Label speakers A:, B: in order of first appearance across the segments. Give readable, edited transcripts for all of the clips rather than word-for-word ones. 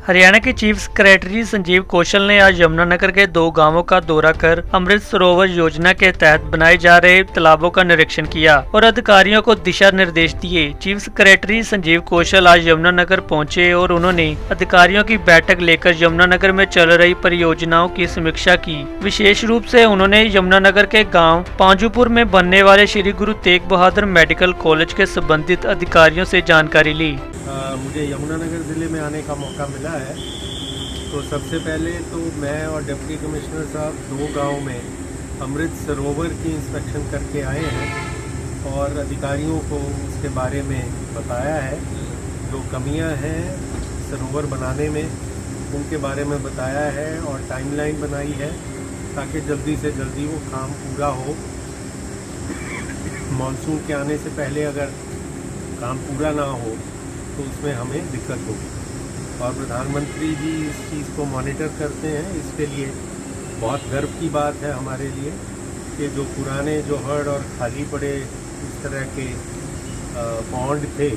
A: हरियाणा के chief secretary Sanjeev Kaushal ने आज यमुनानगर के 2 गांवों का दौरा कर अमृत सरोवर योजना के तहत बनाए जा रहे तालाबों का निरीक्षण किया और अधिकारियों को दिशा निर्देश दिए। चीफ सेक्रेटरी संजीव कौशल आज यमुनानगर पहुंचे और उन्होंने अधिकारियों की बैठक लेकर यमुनानगर में चल रही परियोजनाओं की समीक्षा की। विशेष रूप से उन्होंने यमुनानगर के गाँव पांजुपुर में बनने वाले श्री गुरु तेग बहादुर मेडिकल कॉलेज के संबंधित अधिकारियों से जानकारी ली।
B: मुझे यमुनानगर ज़िले में आने का मौका मिला है, तो सबसे पहले तो मैं और डिप्टी कमिश्नर साहब 2 गांव में अमृत सरोवर की इंस्पेक्शन करके आए हैं और अधिकारियों को उसके बारे में बताया है। जो कमियां हैं सरोवर बनाने में उनके बारे में बताया है और टाइमलाइन बनाई है ताकि जल्दी से जल्दी वो काम पूरा हो। मानसून के आने से पहले अगर काम पूरा ना हो तो उसमें हमें दिक्कत होगी और प्रधानमंत्री जी इस चीज़ को मॉनिटर करते हैं। इसके लिए बहुत गर्व की बात है हमारे लिए कि जो पुराने जोहड़ और खाली पड़े इस तरह के पॉन्ड थे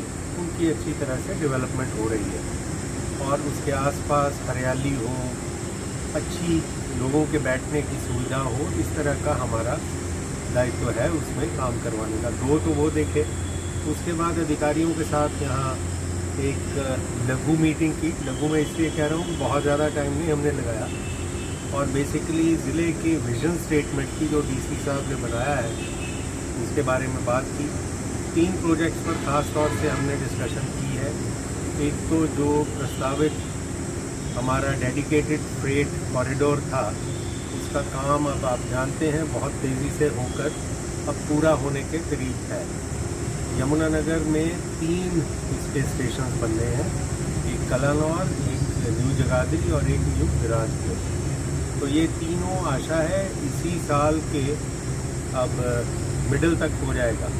B: उनकी अच्छी तरह से डेवलपमेंट हो रही है और उसके आसपास हरियाली हो, अच्छी लोगों के बैठने की सुविधा हो, इस तरह का हमारा दायित्व है उसमें काम करवाने का। 2 तो वो देखे, उसके बाद अधिकारियों के साथ यहाँ एक लघु मीटिंग की। लघु में इसलिए कह रहा हूँ बहुत ज़्यादा टाइम नहीं हमने लगाया और बेसिकली ज़िले के विजन स्टेटमेंट की जो डीसी साहब ने बनाया है उसके बारे में बात की। 3 प्रोजेक्ट्स पर ख़ास तौर से हमने डिस्कशन की है। एक तो जो प्रस्तावित हमारा डेडिकेटेड फ्रेट कॉरिडोर था उसका काम अब आप जानते हैं बहुत तेज़ी से होकर अब पूरा होने के करीब है। यमुनानगर में 3 इसके स्टेशन बन रहे हैं, एक कलानौर, एक न्यू जगाधरी और एक न्यू बिराजपुर। तो ये तीनों आशा है इसी साल के अब मिडल तक हो जाएगा।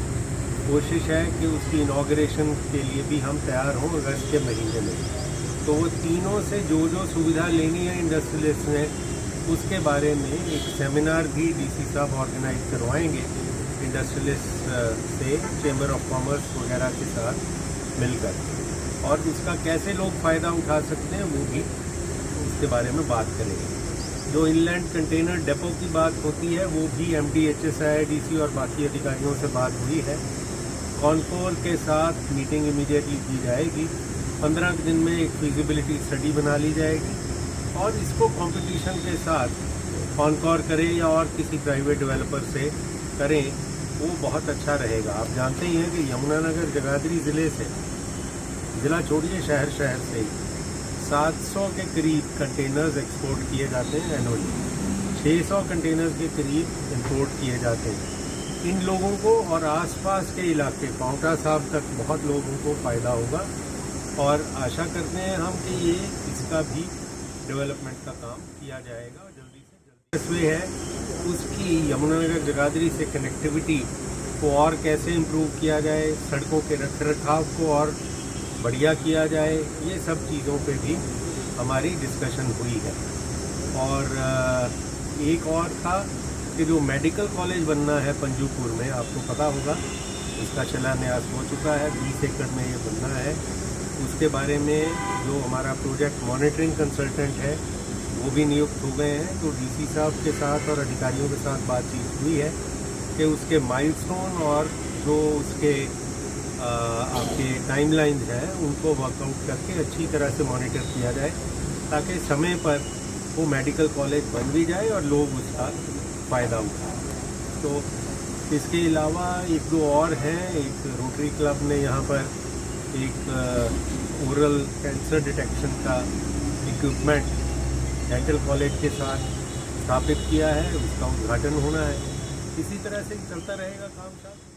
B: कोशिश है कि उसकी इनॉग्रेशन के लिए भी हम तैयार हों अगस्त के महीने में। तो वो तीनों से जो सुविधा लेनी है इंडस्ट्रियलिस्ट ने उसके बारे में एक सेमिनार भी डीसी साहब ऑर्गेनाइज करवाएंगे इंडस्ट्रियलिस्ट से, चेंबर ऑफ कॉमर्स वगैरह के साथ मिलकर, और उसका कैसे लोग फ़ायदा उठा सकते हैं वो भी उसके बारे में बात करेंगे। जो इनलैंड कंटेनर डिपो की बात होती है वो भी MDHSI, DC और बाकी अधिकारियों से बात हुई है। कॉनकोर के साथ मीटिंग इमीडिएटली की जाएगी। 15 दिन में एक फिजिबिलिटी स्टडी बना ली जाएगी और इसको कंपटीशन के साथ कॉनकोर करें या और किसी प्राइवेट डेवलपर से करें वो बहुत अच्छा रहेगा। आप जानते ही हैं कि यमुनानगर जगाधरी ज़िले से, ज़िला छोड़िए शहर से 700 के करीब कंटेनर्स एक्सपोर्ट किए जाते हैं एनुअली। 600 कंटेनर्स के करीब इंपोर्ट किए जाते हैं। इन लोगों को और आसपास के इलाके पाउटा साहब तक बहुत लोगों को फ़ायदा होगा और आशा करते हैं हम कि ये इसका भी डेवलपमेंट का काम किया जाएगा जल्दी से जल्दी। एक्सवे है उसकी यमुनानगर जगाधरी से कनेक्टिविटी को और कैसे इम्प्रूव किया जाए, सड़कों के रखरखाव को और बढ़िया किया जाए, ये सब चीज़ों पे भी हमारी डिस्कशन हुई है। और एक और था कि जो मेडिकल कॉलेज बनना है पंजुपुर में, आपको पता होगा उसका शिलान्यास हो चुका है, 20 एकड़ में ये बनना है। उसके बारे में जो हमारा प्रोजेक्ट मॉनिटरिंग कंसल्टेंट है वो भी नियुक्त हो गए हैं। तो डीसी साहब के साथ और अधिकारियों के साथ बातचीत हुई है कि उसके माइलस्टोन और जो उसके आपके टाइमलाइंस हैं उनको वर्कआउट करके अच्छी तरह से मॉनिटर किया जाए ताकि समय पर वो मेडिकल कॉलेज बन भी जाए और लोग उसका फ़ायदा उठाएं। तो इसके अलावा 1-2 और हैं। एक रोटरी क्लब ने यहाँ पर एक ओरल कैंसर डिटेक्शन का इक्विपमेंट डेंटल कॉलेज के साथ स्थापित किया है, उसका उद्घाटन होना है। इसी तरह से चलता रहेगा काम साहब।